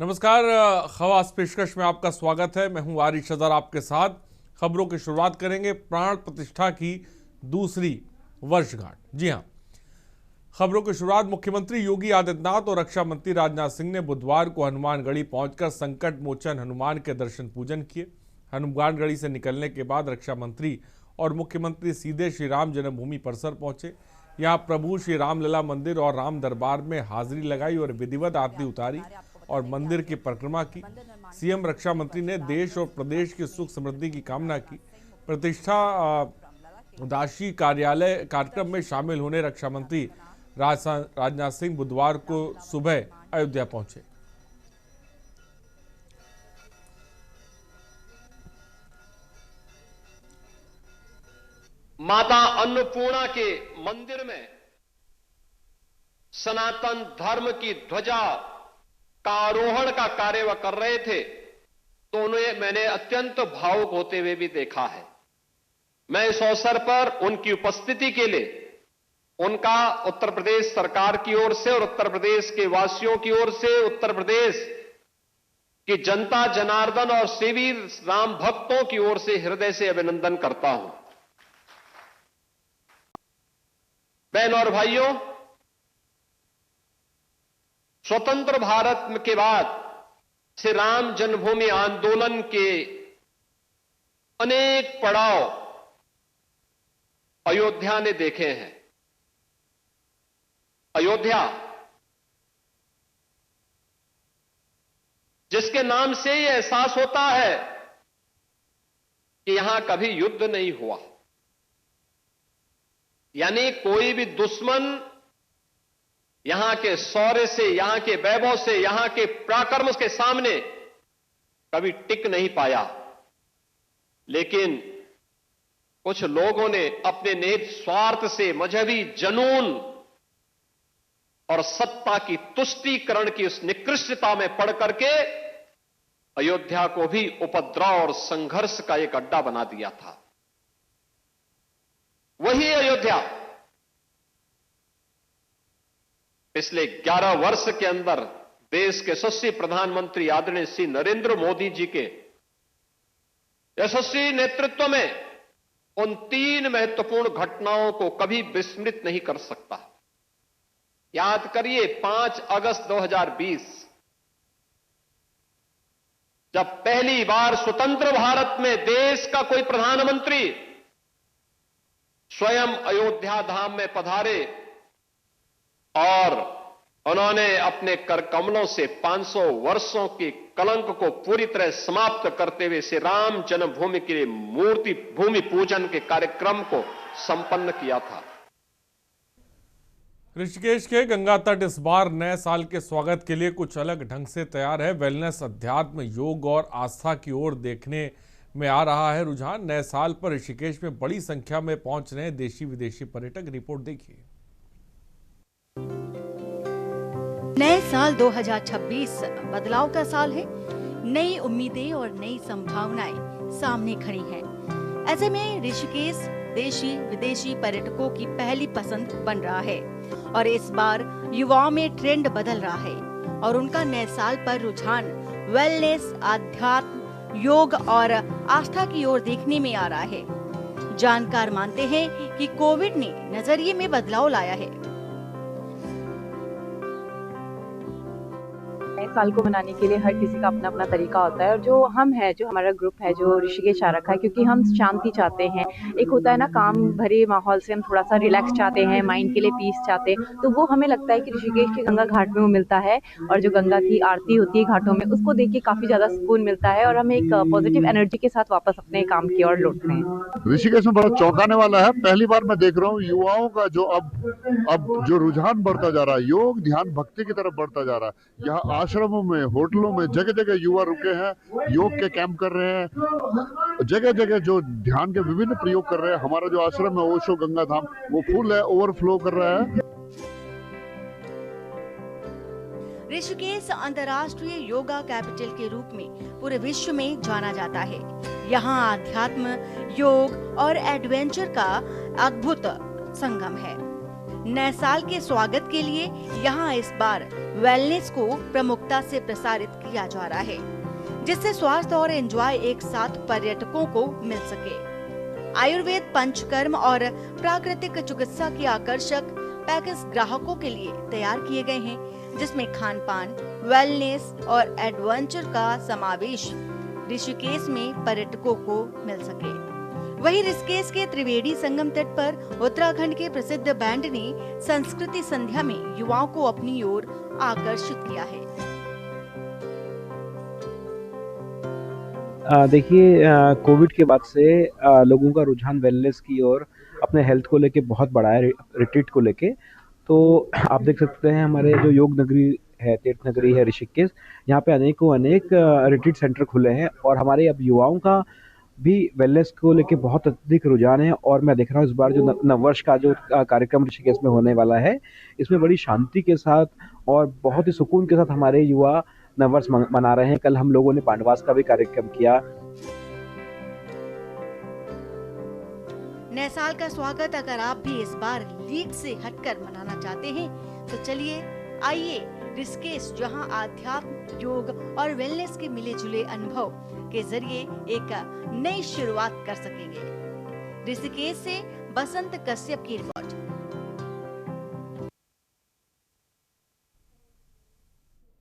नमस्कार, खवास पेशकश में आपका स्वागत है। मैं हूं आरिश अजहर आपके साथ। खबरों की शुरुआत करेंगे प्राण प्रतिष्ठा की दूसरी वर्षगांठ। जी हां, खबरों की शुरुआत मुख्यमंत्री योगी आदित्यनाथ और रक्षा मंत्री राजनाथ सिंह ने बुधवार को हनुमानगढ़ी पहुंचकर संकट मोचन हनुमान के दर्शन पूजन किए। हनुमानगढ़ी से निकलने के बाद रक्षा मंत्री और मुख्यमंत्री सीधे श्री राम जन्मभूमि परिसर पहुंचे। यहां प्रभु श्री रामलला मंदिर और राम दरबार में हाजिरी लगाई और विधिवत आरती उतारी और मंदिर की परिक्रमा की। सीएम रक्षा मंत्री ने देश और प्रदेश की सुख समृद्धि की कामना की। प्रतिष्ठा उदासी कार्यालय कार्यक्रम में शामिल होने रक्षा मंत्री राजनाथ सिंह बुधवार को सुबह अयोध्या पहुंचे। माता अन्नपूर्णा के मंदिर में सनातन धर्म की ध्वजा का आरोहण का कार्य वह कर रहे थे, तो उन्हें मैंने अत्यंत भावुक होते हुए भी देखा है। मैं इस अवसर पर उनकी उपस्थिति के लिए उनका उत्तर प्रदेश सरकार की ओर से और उत्तर प्रदेश के वासियों की ओर से, उत्तर प्रदेश की जनता जनार्दन और सेवी राम भक्तों की ओर से हृदय से अभिनंदन करता हूं। बहन और भाइयों, स्वतंत्र भारत के बाद श्री राम जन्मभूमि आंदोलन के अनेक पड़ाव अयोध्या ने देखे हैं। अयोध्या जिसके नाम से यह एहसास होता है कि यहां कभी युद्ध नहीं हुआ, यानी कोई भी दुश्मन यहां के शौर्य से, यहां के वैभव से, यहां के पराक्रम के सामने कभी टिक नहीं पाया। लेकिन कुछ लोगों ने अपने निहित स्वार्थ से, मजहबी जनून और सत्ता की तुष्टीकरण की उस निकृष्टता में पड़ करके अयोध्या को भी उपद्रव और संघर्ष का एक अड्डा बना दिया था। वही अयोध्या पिछले 11 वर्ष के अंदर देश के यशस्वी प्रधानमंत्री आदरणीय श्री नरेंद्र मोदी जी के यशस्वी नेतृत्व में उन 3 महत्वपूर्ण घटनाओं को कभी विस्मृत नहीं कर सकता। याद करिए, 5 अगस्त 2020 जब पहली बार स्वतंत्र भारत में देश का कोई प्रधानमंत्री स्वयं अयोध्या धाम में पधारे और उन्होंने अपने कर कमलों से 500 वर्षों के कलंक को पूरी तरह समाप्त करते हुए श्री राम जन्मभूमि के लिए मूर्ति भूमि पूजन के कार्यक्रम को संपन्न किया था। ऋषिकेश के गंगा तट इस बार नए साल के स्वागत के लिए कुछ अलग ढंग से तैयार है। वेलनेस, अध्यात्म, योग और आस्था की ओर देखने में आ रहा है रुझान। नए साल पर ऋषिकेश में बड़ी संख्या में पहुंच रहे देशी विदेशी पर्यटक। रिपोर्ट देखिए। नए साल 2026 बदलाव का साल है। नई उम्मीदें और नई संभावनाएं सामने खड़ी हैं। ऐसे में ऋषिकेश देशी विदेशी पर्यटकों की पहली पसंद बन रहा है और इस बार युवाओं में ट्रेंड बदल रहा है और उनका नए साल पर रुझान वेलनेस, आध्यात्म, योग और आस्था की ओर देखने में आ रहा है। जानकार मानते हैं कि कोविड ने नजरिए में बदलाव लाया है। नए साल को मनाने के लिए हर किसी का अपना अपना तरीका होता है और जो हम है, जो हमारा ग्रुप है जो ऋषिकेश आ रखा है, क्योंकि हम शांति चाहते हैं। एक होता है ना काम भरे माहौल से हम थोड़ा सा रिलैक्स चाहते हैं, माइंड के लिए पीस चाहते हैं, तो वो हमें लगता है कि ऋषिकेश के गंगा घाट में वो मिलता है और जो गंगा की आरती होती है घाटों में, उसको देख के काफी ज्यादा सुकून मिलता है और हम एक पॉजिटिव एनर्जी के साथ वापस अपने काम की ओर लौटते हैं। ऋषिकेश में बड़ा चौंकाने वाला है। पहली बार मैं देख रहा हूँ युवाओं का जो अब जो रुझान बढ़ता जा रहा है, योग ध्यान भक्ति की तरफ बढ़ता जा रहा है। यहाँ आश्रमों में, होटलों में जगह जगह युवा रुके हैं, योग के कैंप कर रहे हैं, जगह जगह जो ध्यान के विभिन्न प्रयोग कर रहे हैं। हमारा जो आश्रम है ओशो गंगा धाम, वो फुल है, ओवरफ्लो कर रहा है। ऋषिकेश अंतर्राष्ट्रीय योगा कैपिटल के रूप में पूरे विश्व में जाना जाता है। यहाँ आध्यात्म, योग और एडवेंचर का अद्भुत संगम है। नए साल के स्वागत के लिए यहाँ इस बार वेलनेस को प्रमुखता से प्रसारित किया जा रहा है, जिससे स्वास्थ्य और एंजॉय एक साथ पर्यटकों को मिल सके। आयुर्वेद, पंचकर्म और प्राकृतिक चिकित्सा के आकर्षक पैकेज ग्राहकों के लिए तैयार किए गए हैं, जिसमें खान पान, वेलनेस और एडवेंचर का समावेश ऋषिकेश में पर्यटकों को मिल सके। वहीं ऋषिकेश के त्रिवेणी संगम तट पर उत्तराखंड के प्रसिद्ध बैंड ने संस्कृति संध्या में युवाओं को अपनी ओर आकर्षित किया है। देखिए, कोविड के बाद से लोगों का रुझान वेलनेस की ओर, अपने हेल्थ को लेके बहुत बढ़ा है, रिट्रीट को लेके। तो आप देख सकते हैं हमारे जो योग नगरी है, तीर्थ नगरी है ऋषिकेश, यहाँ पे अनेक रिट्रीट सेंटर खुले हैं और हमारे अब युवाओं का भी वेलनेस को लेके बहुत अधिक रुझान है। और मैं देख रहा हूँ इस बार जो नववर्ष का जो कार्यक्रम ऋषिकेश में होने वाला है, इसमें बड़ी शांति के साथ और बहुत ही सुकून के साथ हमारे युवा नववर्ष मना रहे हैं। कल हम लोगों ने पांडवास का भी कार्यक्रम किया। नए साल का स्वागत अगर आप भी इस बार लीग से हटकर मनाना चाहते हैं तो चलिए आइए ऋषिकेश, जहां आध्यात्म, योग और वेलनेस के मिले जुले अनुभव के जरिए एक नई शुरुआत कर सकेंगे। ऋषिकेश से बसंत कश्यप की रिपोर्ट।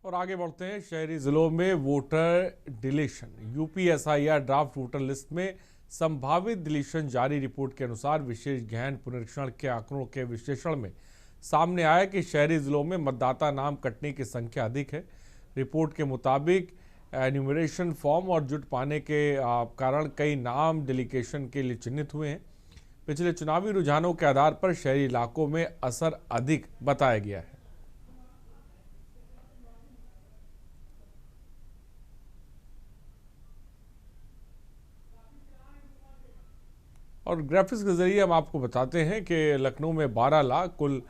और आगे बढ़ते हैं, शहरी जिलों में voter deletion. UP SIR draft voter list में संभावित डिलीशन जारी। रिपोर्ट के अनुसार विशेष गहन पुनरीक्षण के आंकड़ों के विश्लेषण में सामने आया कि शहरी जिलों में मतदाता नाम कटने की संख्या अधिक है। रिपोर्ट के मुताबिक एन्यूमरेशन फॉर्म और जुट पाने के कारण कई नाम डिलीकेशन के लिए चिन्हित हुए हैं। पिछले चुनावी रुझानों के आधार पर शहरी इलाकों में असर अधिक बताया गया है। और ग्राफिक्स के जरिए हम आपको बताते हैं कि लखनऊ में 12 लाख, कुल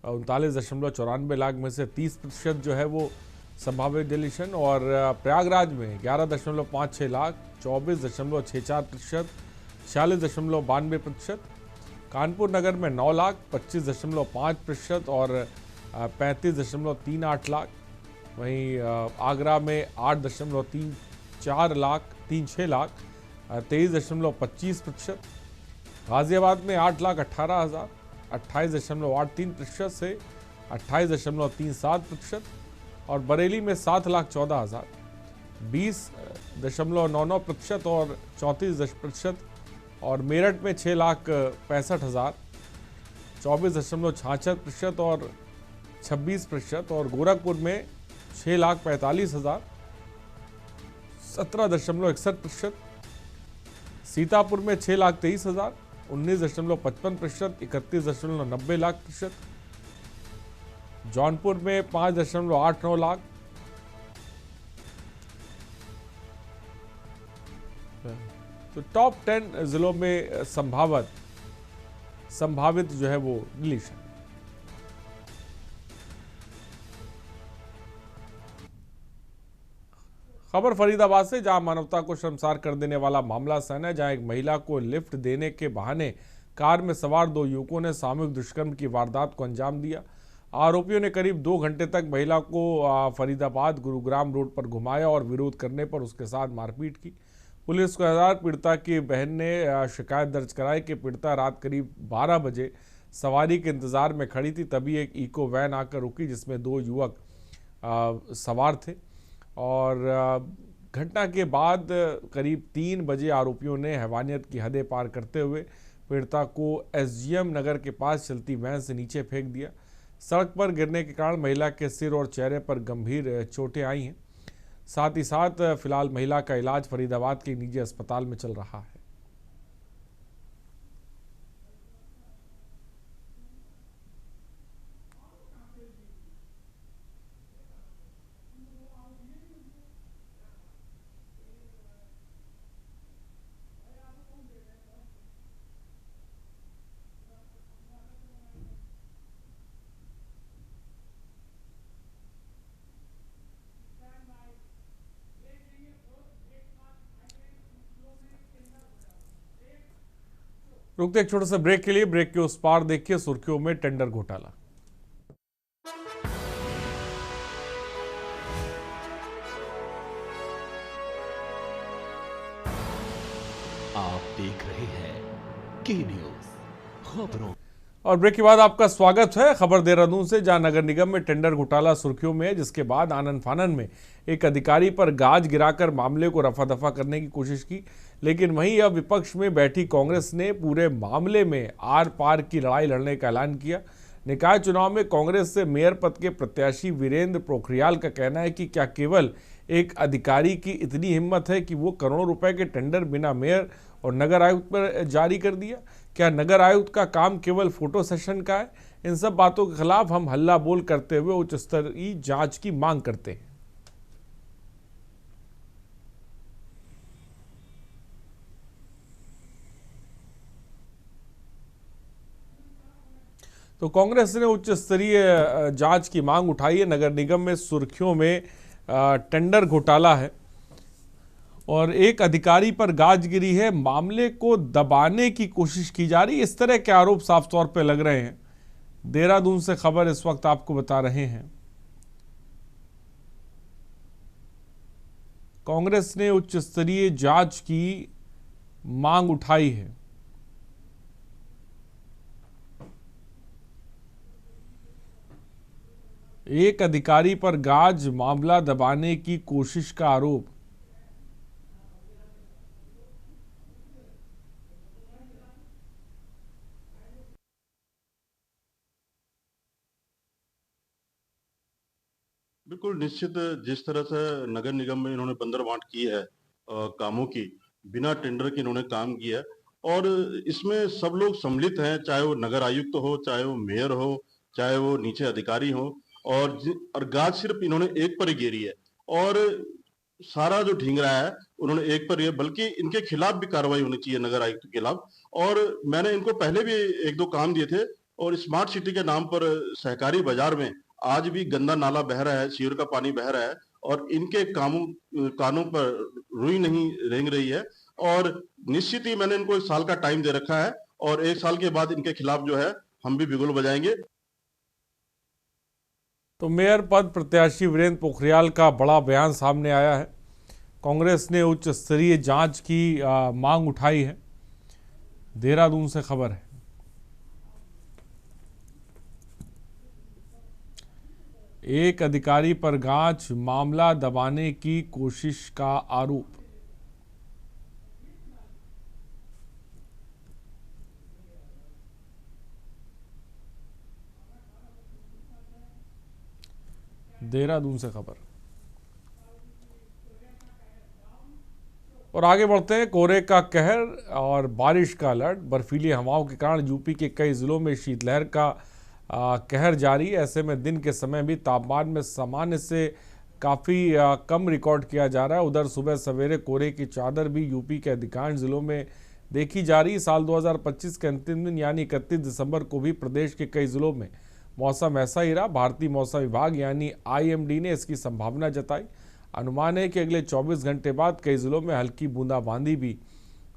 39.94 लाख में से 30% जो है वो संभावित डिलीशन, और प्रयागराज में 11.56 लाख, 24.64%, 46.92%, कानपुर नगर में 9 लाख, 25.5% और 35.38 लाख। वहीं आगरा में 8.36 लाख, 23.25%, गाजियाबाद में 8,18,000, 28.83% से 28.37%, और बरेली में 7,14,000, 20.99% और 34%, और मेरठ में 6,65,000, 24.66% और 26%, और गोरखपुर में 6,45,000, 17.61%, सीतापुर में 6,23,000, 19.55%, 31.90 लाख प्रतिशत, जौनपुर में 5.89 लाख, तो टॉप 10 जिलों में संभावित जो है वो डिलीशन। खबर फरीदाबाद से, जहां मानवता को शर्मसार कर देने वाला मामला सामने, जहां एक महिला को लिफ्ट देने के बहाने कार में सवार 2 युवकों ने सामूहिक दुष्कर्म की वारदात को अंजाम दिया। आरोपियों ने करीब 2 घंटे तक महिला को फरीदाबाद गुरुग्राम रोड पर घुमाया और विरोध करने पर उसके साथ मारपीट की। पुलिस को आधार पीड़िता की बहन ने शिकायत दर्ज कराई कि पीड़िता रात करीब 12 बजे सवारी के इंतजार में खड़ी थी, तभी एक इको वैन आकर रुकी जिसमें 2 युवक सवार थे, और घटना के बाद करीब 3 बजे आरोपियों ने हैवानियत की हदें पार करते हुए पीड़िता को एसजीएम नगर के पास चलती वैन से नीचे फेंक दिया। सड़क पर गिरने के कारण महिला के सिर और चेहरे पर गंभीर चोटें आई हैं। साथ ही साथ फिलहाल महिला का इलाज फरीदाबाद के निजी अस्पताल में चल रहा है। रुकते एक छोटे से ब्रेक के लिए। ब्रेक के उस पार देखिए सुर्खियों में टेंडर घोटाला। आप देख रहे हैं के न्यूज खबरों। और ब्रेक के बाद आपका स्वागत है खबर देहरादून से, जहां नगर निगम में टेंडर घोटाला सुर्खियों में है, जिसके बाद आनन फानन में एक अधिकारी पर गाज गिराकर मामले को रफा दफा करने की कोशिश की। लेकिन वहीं अब विपक्ष में बैठी कांग्रेस ने पूरे मामले में आर पार की लड़ाई लड़ने का ऐलान किया। निकाय चुनाव में कांग्रेस से मेयर पद के प्रत्याशी वीरेंद्र पोखरियाल का कहना है कि क्या केवल एक अधिकारी की इतनी हिम्मत है कि वो करोड़ों रुपए के टेंडर बिना मेयर और नगर आयुक्त पर जारी कर दिया? क्या नगर आयुक्त का काम केवल फोटो सेशन का है? इन सब बातों के खिलाफ हम हल्ला बोल करते हुए उच्च स्तरीय जांच की मांग करते हैं। तो कांग्रेस ने उच्च स्तरीय जांच की मांग उठाई है। नगर निगम में सुर्खियों में टेंडर घोटाला है और एक अधिकारी पर गाज गिरी है, मामले को दबाने की कोशिश की जा रही है, इस तरह के आरोप साफ तौर पे लग रहे हैं। देहरादून से खबर इस वक्त आपको बता रहे हैं। कांग्रेस ने उच्च स्तरीय जांच की मांग उठाई है। एक अधिकारी पर गाज, मामला दबाने की कोशिश का आरोप। बिल्कुल निश्चित, जिस तरह से नगर निगम में इन्होंने बंदरबांट की है कामों की, बिना टेंडर के इन्होंने काम किया और इसमें सब लोग सम्मिलित हैं, चाहे वो नगर आयुक्त हो, चाहे वो मेयर हो, चाहे वो नीचे अधिकारी हो, और गाज सिर्फ इन्होंने एक पर ही गिरी है और सारा जो ढींगरा है उन्होंने एक पर ही है, बल्कि इनके खिलाफ भी कार्रवाई होनी चाहिए नगर आयुक्त के खिलाफ। और मैंने इनको पहले भी एक दो काम दिए थे और स्मार्ट सिटी के नाम पर सहकारी बाजार में आज भी गंदा नाला बह रहा है, सीवर का पानी बह रहा है और इनके कानों पर रुई नहीं रेंग रही है। और निश्चित ही मैंने इनको 1 साल का टाइम दे रखा है और 1 साल के बाद इनके खिलाफ जो है हम भी बिगुल बजाएंगे। तो मेयर पद प्रत्याशी वीरेंद्र पोखरियाल का बड़ा बयान सामने आया है। कांग्रेस ने उच्च स्तरीय जांच की मांग उठाई है। देहरादून से खबर है। एक अधिकारी पर गाज, मामला दबाने की कोशिश का आरोप। देहरादून से खबर। और आगे बढ़ते हैं। कोहरे का कहर और बारिश का अलर्ट। बर्फीली हवाओं के कारण यूपी के कई जिलों में शीतलहर का कहर जारी है। ऐसे में दिन के समय भी तापमान में सामान्य से काफ़ी कम रिकॉर्ड किया जा रहा है। उधर सुबह सवेरे कोहरे की चादर भी यूपी के अधिकांश जिलों में देखी जा रही है। साल 2025 के अंतिम दिन यानी 31 दिसंबर को भी प्रदेश के कई जिलों में मौसम ऐसा ही रहा। भारतीय मौसम विभाग यानी IMD ने इसकी संभावना जताई। अनुमान है कि अगले 24 घंटे बाद कई जिलों में हल्की बूंदाबांदी भी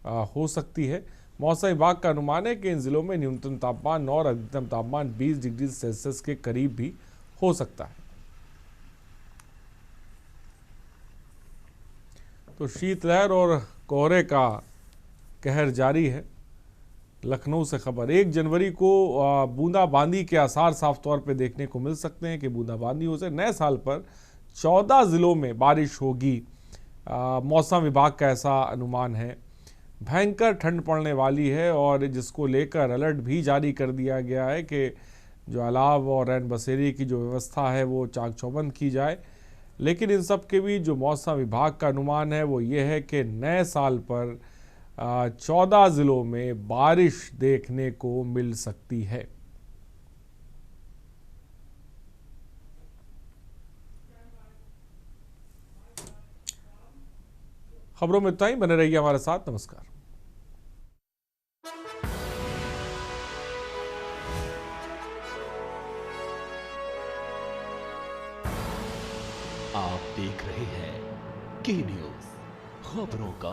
हो सकती है। मौसम विभाग का अनुमान है कि इन जिलों में न्यूनतम तापमान और अधिकतम तापमान 20 डिग्री सेल्सियस के करीब भी हो सकता है। तो शीतलहर और कोहरे का कहर जारी है। लखनऊ से खबर। 1 जनवरी को बूंदाबांदी के आसार साफ तौर पे देखने को मिल सकते हैं कि बूंदाबांदी हो सकती है। नए साल पर 14 जिलों में बारिश होगी, मौसम विभाग का ऐसा अनुमान है। भयंकर ठंड पड़ने वाली है और जिसको लेकर अलर्ट भी जारी कर दिया गया है कि जो अलाव और रैन बसेरे की जो व्यवस्था है वो चाक चौबंद की जाए। लेकिन इन सब के बीच जो मौसम विभाग का अनुमान है वो ये है कि नए साल पर 14 जिलों में बारिश देखने को मिल सकती है। खबरों में इतना ही। बने रहिए हमारे साथ। नमस्कार। आप देख रहे हैं के न्यूज खबरों का